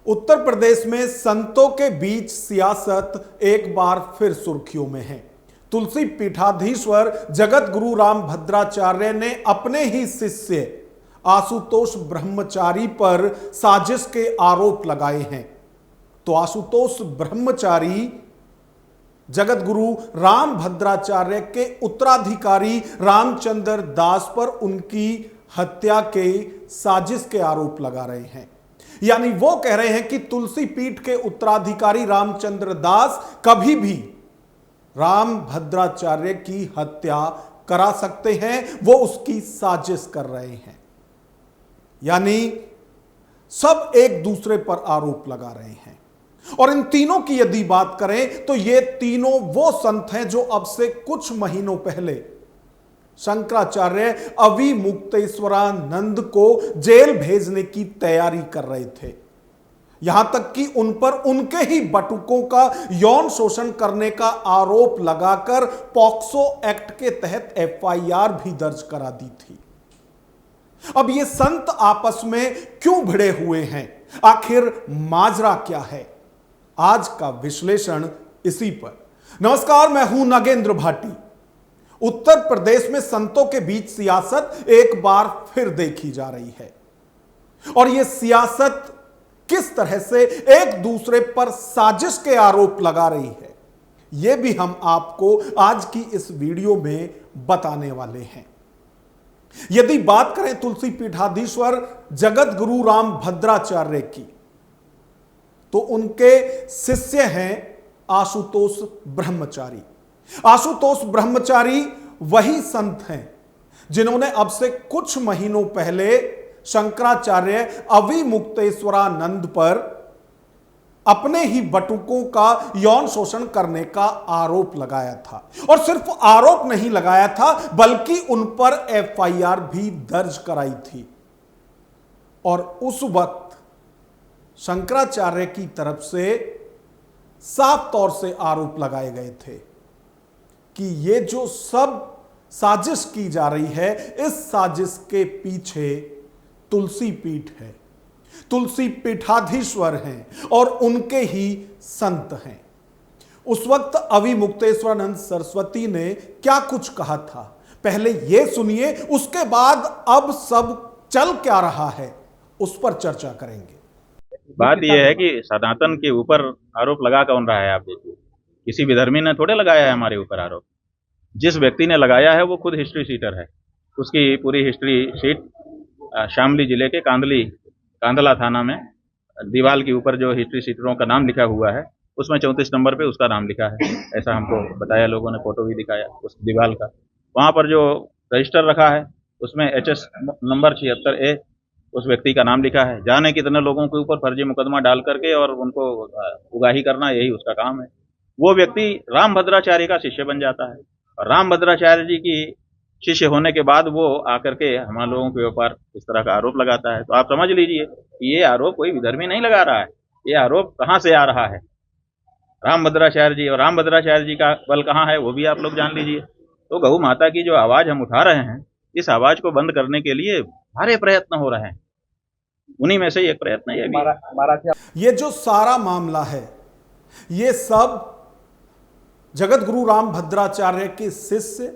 उत्तर प्रदेश में संतों के बीच सियासत एक बार फिर सुर्खियों में है। तुलसी पीठाधीश्वर जगत गुरु राम भद्राचार्य ने अपने ही शिष्य आशुतोष ब्रह्मचारी पर साजिश के आरोप लगाए हैं। तो आशुतोष ब्रह्मचारी जगत गुरु राम भद्राचार्य के उत्तराधिकारी रामचंद्र दास पर उनकी हत्या के साजिश के आरोप लगा रहे हैं। यानी वो कह रहे हैं कि तुलसी पीठ के उत्तराधिकारी रामचंद्र दास कभी भी राम भद्राचार्य की हत्या करा सकते हैं, वो उसकी साजिश कर रहे हैं। यानी सब एक दूसरे पर आरोप लगा रहे हैं। और इन तीनों की यदि बात करें तो ये तीनों वो संत हैं जो अब से कुछ महीनों पहले शंकराचार्य अविमुक्तेश्वरानंद को जेल भेजने की तैयारी कर रहे थे। यहां तक कि उन पर उनके ही बटुकों का यौन शोषण करने का आरोप लगाकर पॉक्सो एक्ट के तहत एफआईआर भी दर्ज करा दी थी। अब ये संत आपस में क्यों भिड़े हुए हैं? आखिर माजरा क्या है? आज का विश्लेषण इसी पर। नमस्कार, मैं हूं नागेंद्र भाटी। उत्तर प्रदेश में संतों के बीच सियासत एक बार फिर देखी जा रही है और यह सियासत किस तरह से एक दूसरे पर साजिश के आरोप लगा रही है, यह भी हम आपको आज की इस वीडियो में बताने वाले हैं। यदि बात करें तुलसी पीठाधीश्वर जगत गुरु राम भद्राचार्य की, तो उनके शिष्य हैं आशुतोष ब्रह्मचारी। आशुतोष ब्रह्मचारी वही संत हैं जिन्होंने अब से कुछ महीनों पहले शंकराचार्य अविमुक्तेश्वरानंद पर अपने ही बटुकों का यौन शोषण करने का आरोप लगाया था। और सिर्फ आरोप नहीं लगाया था, बल्कि उन पर एफआईआर भी दर्ज कराई थी। और उस वक्त शंकराचार्य की तरफ से साफ तौर से आरोप लगाए गए थे कि ये जो सब साजिश की जा रही है, इस साजिश के पीछे तुलसी पीठ है, तुलसी पीठाधीश्वर हैं और उनके ही संत हैं। उस वक्त अविमुक्तेश्वरानंद सरस्वती ने क्या कुछ कहा था, पहले यह सुनिए, उसके बाद अब सब चल क्या रहा है उस पर चर्चा करेंगे। बात यह है कि सनातन के ऊपर आरोप लगा कौन रहा है? आप देखिए, किसी विधर्मी ने थोड़े लगाया है हमारे ऊपर आरोप। जिस व्यक्ति ने लगाया है वो खुद हिस्ट्री शीटर है। उसकी पूरी हिस्ट्री शीट शामली जिले के कांदला थाना में दीवार के ऊपर जो हिस्ट्री शीटरों का नाम लिखा हुआ है, उसमें 34 नंबर पे उसका नाम लिखा है। ऐसा हमको बताया, लोगों ने फोटो भी दिखाया उस दीवार का। वहाँ पर जो रजिस्टर रखा है उसमें HS नंबर 76A उस व्यक्ति का नाम लिखा है। जाने कितने लोगों के ऊपर फर्जी मुकदमा डाल करके और उनको उगाही करना, यही उसका काम है। वो व्यक्ति राम भद्राचार्य का शिष्य बन जाता है और राम भद्राचार्य जी की शिष्य होने के बाद वो आकर के हमारे लोगों के ऊपर इस तरह का आरोप लगाता है। तो आप समझ लीजिए कि ये आरोप कोई विधर्मी नहीं लगा रहा है। ये आरोप कहाँ से आ रहा है? राम भद्राचार्य जी। और राम भद्राचार्य जी का बल कहाँ है वो भी आप लोग जान लीजिए। तो गौ माता की जो आवाज हम उठा रहे हैं, इस आवाज को बंद करने के लिए सारे प्रयत्न हो रहे हैं। उन्हीं में से एक प्रयत्न ये जो सारा मामला है, ये सब जगत गुरु राम भद्राचार्य के शिष्य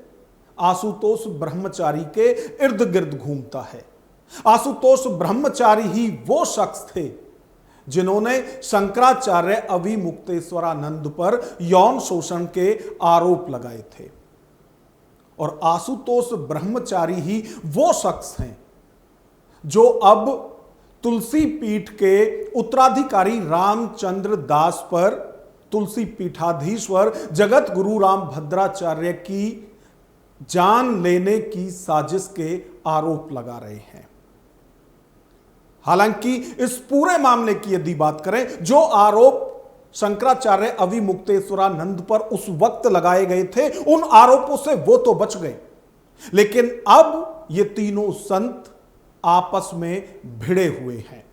आशुतोष ब्रह्मचारी के इर्द गिर्द घूमता है। आशुतोष ब्रह्मचारी ही वो शख्स थे जिन्होंने शंकराचार्य अविमुक्तेश्वरानंद पर यौन शोषण के आरोप लगाए थे। और आशुतोष ब्रह्मचारी ही वो शख्स हैं जो अब तुलसी पीठ के उत्तराधिकारी रामचंद्र दास पर तुलसी पीठाधीश्वर जगत गुरु राम भद्राचार्य की जान लेने की साजिश के आरोप लगा रहे हैं। हालांकि इस पूरे मामले की यदि बात करें, जो आरोप शंकराचार्य अविमुक्तेश्वरानंद पर उस वक्त लगाए गए थे, उन आरोपों से वो तो बच गए, लेकिन अब ये तीनों संत आपस में भिड़े हुए हैं।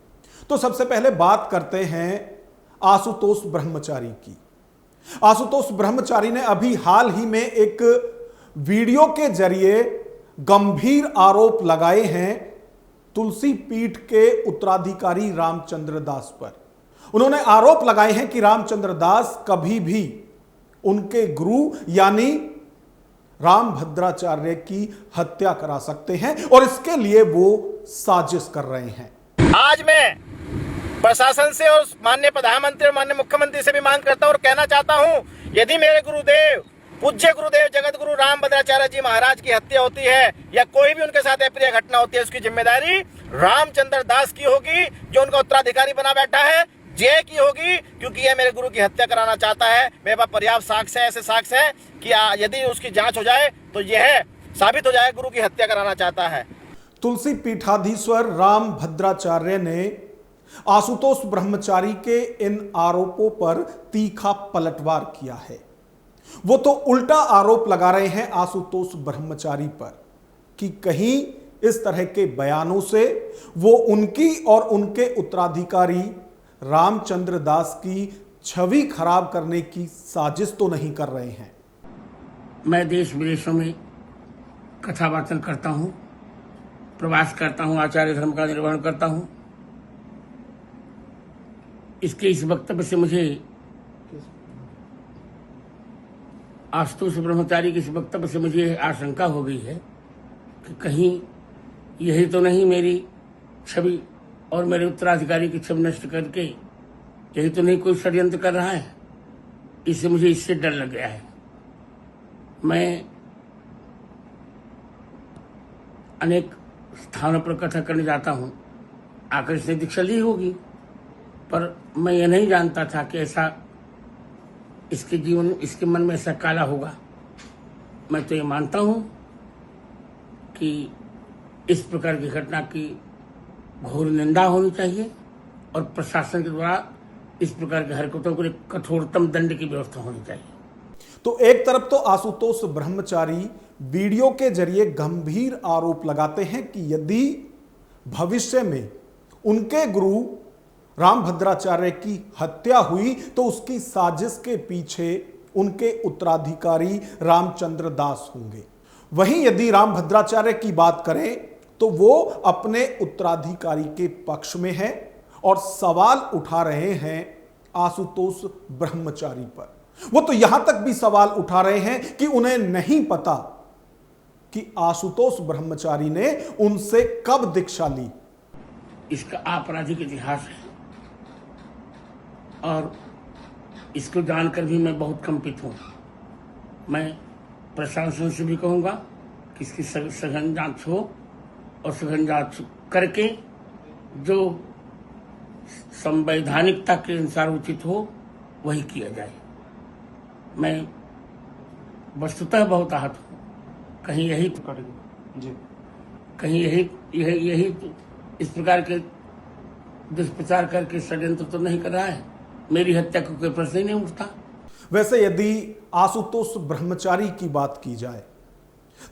तो सबसे पहले बात करते हैं आशुतोष ब्रह्मचारी की। आशुतोष ब्रह्मचारी ने अभी हाल ही में एक वीडियो के जरिए गंभीर आरोप लगाए हैं तुलसी पीठ के उत्तराधिकारी रामचंद्र दास पर। उन्होंने आरोप लगाए हैं कि रामचंद्र दास कभी भी उनके गुरु यानी रामभद्राचार्य की हत्या करा सकते हैं और इसके लिए वो साजिश कर रहे हैं। आज मैं प्रशासन से और माननीय प्रधानमंत्री और माननीय मुख्यमंत्री से भी मांग करता हूं और कहना चाहता हूं, यदि मेरे गुरुदेव पूज्य गुरुदेव जगत गुरु रामभद्राचार्य जी महाराज की हत्या होती है या कोई भी उनके साथ अप्रिय घटना होती है, उसकी जिम्मेदारी रामचंद्र दास की होगी, जो उनका उत्तराधिकारी बना बैठा है। जय की होगी, क्योंकि यह मेरे गुरु की हत्या कराना चाहता है। मेरे पास पर्याप्त साक्ष्य है, ऐसे साक्ष्य है कि यदि उसकी जांच हो जाए तो यह साबित हो जाए गुरु की हत्या कराना चाहता है। तुलसी पीठाधीश्वर रामभद्राचार्य ने आशुतोष ब्रह्मचारी के इन आरोपों पर तीखा पलटवार किया है। वो तो उल्टा आरोप लगा रहे हैं आशुतोष ब्रह्मचारी पर कि कहीं इस तरह के बयानों से वो उनकी और उनके उत्तराधिकारी रामचंद्र दास की छवि खराब करने की साजिश तो नहीं कर रहे हैं। मैं देश विदेशों में कथावाचन करता हूं, प्रवास करता हूं, आचार्य धर्म का निर्वहन करता हूं। इसके इस वक्तव्य से मुझे आशुतोष ब्रह्मचारी के इस वक्तव्य से मुझे आशंका हो गई है कि कहीं यही तो नहीं मेरी छवि और मेरे उत्तराधिकारी की छवि नष्ट करके यही तो नहीं कोई षड्यंत्र कर रहा है। इससे मुझे इससे डर लग गया है। मैं अनेक स्थानों पर कथा करने जाता हूं, आकर इसने दीक्षा ली होगी, पर मैं ये नहीं जानता था कि ऐसा इसके जीवन इसके मन में ऐसा काला होगा। मैं तो ये मानता हूं कि इस प्रकार की घटना की घोर निंदा होनी चाहिए और प्रशासन के द्वारा इस प्रकार की हरकतों के लिए कठोरतम दंड की व्यवस्था होनी चाहिए। तो एक तरफ तो आशुतोष ब्रह्मचारी वीडियो के जरिए गंभीर आरोप लगाते हैं कि यदि भविष्य में उनके गुरु रामभद्राचार्य की हत्या हुई तो उसकी साजिश के पीछे उनके उत्तराधिकारी रामचंद्र दास होंगे। वहीं यदि रामभद्राचार्य की बात करें तो वो अपने उत्तराधिकारी के पक्ष में है और सवाल उठा रहे हैं आशुतोष ब्रह्मचारी पर। वो तो यहां तक भी सवाल उठा रहे हैं कि उन्हें नहीं पता कि आशुतोष ब्रह्मचारी ने उनसे कब दीक्षा ली। इसका आपराधिक इतिहास है और इसको जानकर भी मैं बहुत कंपित हूं। मैं प्रशासन से भी कहूंगा कि इसकी सघन जांच हो और सघन जांच करके जो संवैधानिकता के अनुसार उचित हो वही किया जाए। मैं वस्तुतः बहुत आहत हूँ। कहीं यही कहीं यही इस प्रकार के दुष्प्रचार करके षड्यंत्र तो नहीं कर रहा है। मेरी हत्या को कोई प्रश्न ही नहीं उठता। वैसे यदि आशुतोष ब्रह्मचारी की बात की जाए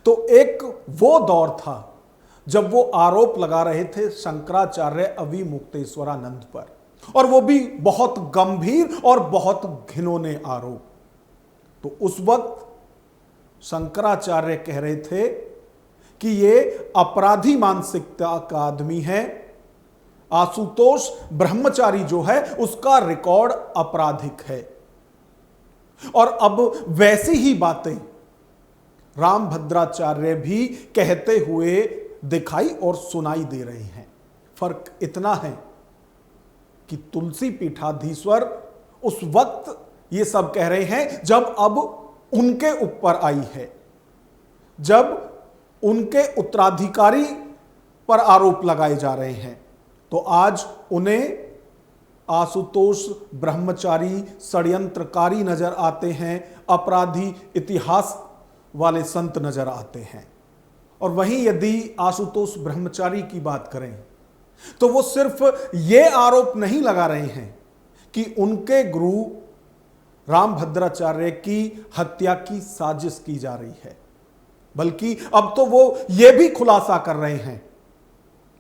तो एक वो दौर था जब वो आरोप लगा रहे थे शंकराचार्य अविमुक्तेश्वरानंद पर, और वो भी बहुत गंभीर और बहुत घिनौने आरोप। तो उस वक्त शंकराचार्य कह रहे थे कि ये अपराधी मानसिकता का आदमी है। आशुतोष ब्रह्मचारी जो है उसका रिकॉर्ड आपराधिक है। और अब वैसी ही बातें रामभद्राचार्य भी कहते हुए दिखाई और सुनाई दे रहे हैं। फर्क इतना है कि तुलसी पीठाधीश्वर उस वक्त ये सब कह रहे हैं जब अब उनके ऊपर आई है, जब उनके उत्तराधिकारी पर आरोप लगाए जा रहे हैं, तो आज उन्हें आशुतोष ब्रह्मचारी षड्यंत्रकारी नजर आते हैं, अपराधी इतिहास वाले संत नजर आते हैं। और वहीं यदि आशुतोष ब्रह्मचारी की बात करें तो वो सिर्फ ये आरोप नहीं लगा रहे हैं कि उनके गुरु रामभद्राचार्य की हत्या की साजिश की जा रही है, बल्कि अब तो वो ये भी खुलासा कर रहे हैं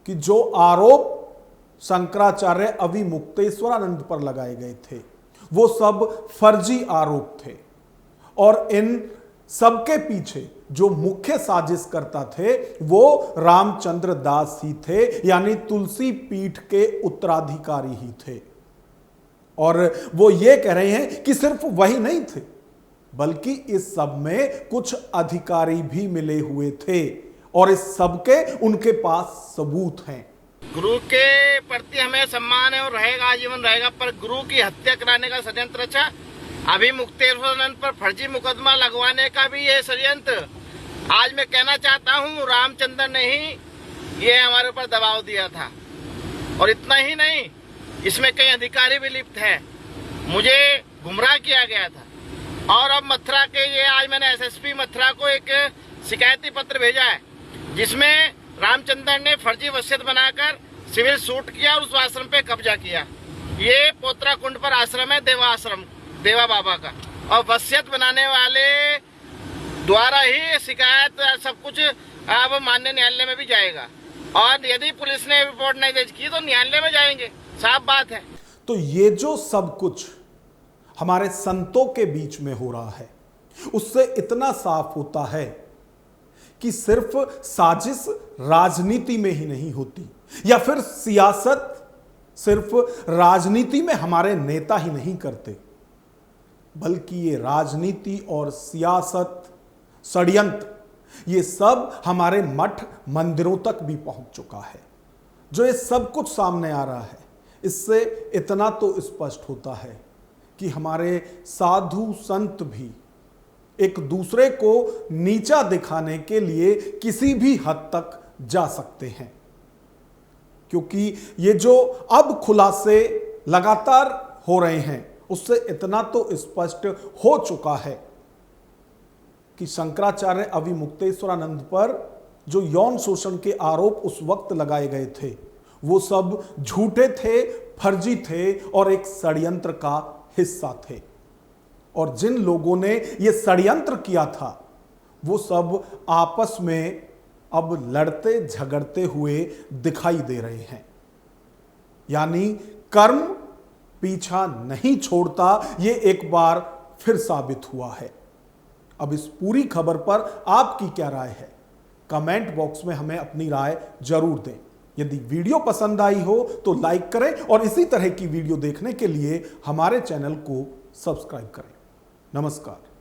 कि जो आरोप शंकराचार्य अविमुक्तेश्वरानंद पर लगाए गए थे वो सब फर्जी आरोप थे और इन सबके पीछे जो मुख्य साजिश करता थे वो रामचंद्र दास ही थे, यानी तुलसी पीठ के उत्तराधिकारी ही थे। और वो ये कह रहे हैं कि सिर्फ वही नहीं थे, बल्कि इस सब में कुछ अधिकारी भी मिले हुए थे और इस सब के उनके पास सबूत हैं। गुरु के प्रति हमें सम्मान है और रहेगा, आजीवन रहेगा, पर गुरु की हत्या कराने का षड्यंत्र अच्छा। अभी मुक्तेश्वरानंद पर फर्जी मुकदमा लगवाने का भी ये षड्यंत्र। आज मैं कहना चाहता हूँ, रामचंद्र ने ही ये हमारे ऊपर दबाव दिया था। और इतना ही नहीं, इसमें कई अधिकारी भी लिप्त हैं। मुझे गुमराह किया गया था। और अब मथुरा के ये आज मैंने एसएसपी मथुरा को एक शिकायती पत्र भेजा है, जिसमें रामचंद्र ने फर्जी वसीयत बनाकर सिविल सूट किया और उस आश्रम पे कब्जा किया। ये पोत्रा कुंड पर आश्रम है, देवा आश्रम, देवा बाबा का। और वसीयत बनाने वाले द्वारा ही शिकायत सब कुछ अब माननीय न्यायालय में भी जाएगा। और यदि पुलिस ने रिपोर्ट नहीं दर्ज की तो न्यायालय में जाएंगे, साफ बात है। तो ये जो सब कुछ हमारे संतों के बीच में हो रहा है, उससे इतना साफ होता है कि सिर्फ साजिश राजनीति में ही नहीं होती, या फिर सियासत सिर्फ राजनीति में हमारे नेता ही नहीं करते, बल्कि ये राजनीति और सियासत, षड्यंत्र, ये सब हमारे मठ मंदिरों तक भी पहुंच चुका है। जो ये सब कुछ सामने आ रहा है, इससे इतना तो स्पष्ट होता है कि हमारे साधु संत भी एक दूसरे को नीचा दिखाने के लिए किसी भी हद तक जा सकते हैं। क्योंकि ये जो अब खुलासे लगातार हो रहे हैं, उससे इतना तो स्पष्ट हो चुका है कि शंकराचार्य अविमुक्तेश्वरानंद पर जो यौन शोषण के आरोप उस वक्त लगाए गए थे, वो सब झूठे थे, फर्जी थे और एक षड्यंत्र का हिस्सा थे। और जिन लोगों ने ये षड्यंत्र किया था, वो सब आपस में अब लड़ते झगड़ते हुए दिखाई दे रहे हैं। यानी कर्म पीछा नहीं छोड़ता, ये एक बार फिर साबित हुआ है। अब इस पूरी खबर पर आपकी क्या राय है? कमेंट बॉक्स में हमें अपनी राय जरूर दें। यदि वीडियो पसंद आई हो तो लाइक करें और इसी तरह की वीडियो देखने के लिए हमारे चैनल को सब्सक्राइब करें। नमस्कार।